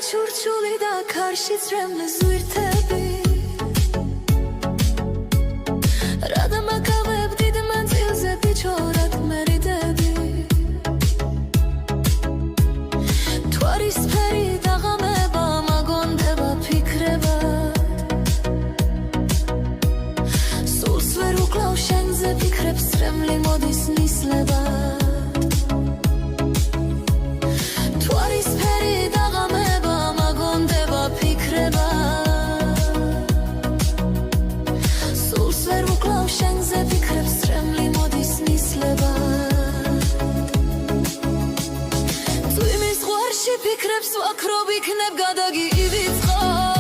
ჩურჩული და ქარში წრემლის ზვირთები რა დამაკავებ დიდ მანძილზე ბიჭორად მერიდები თვარისფერი დაღამება მაგონდება ფიქრება სულს ვერ უკლავ შენზე ფიქრებს წრემლი მოდის ნისლება ფიქრებს ვაქრობ იქნებ გადაგი ივიწყო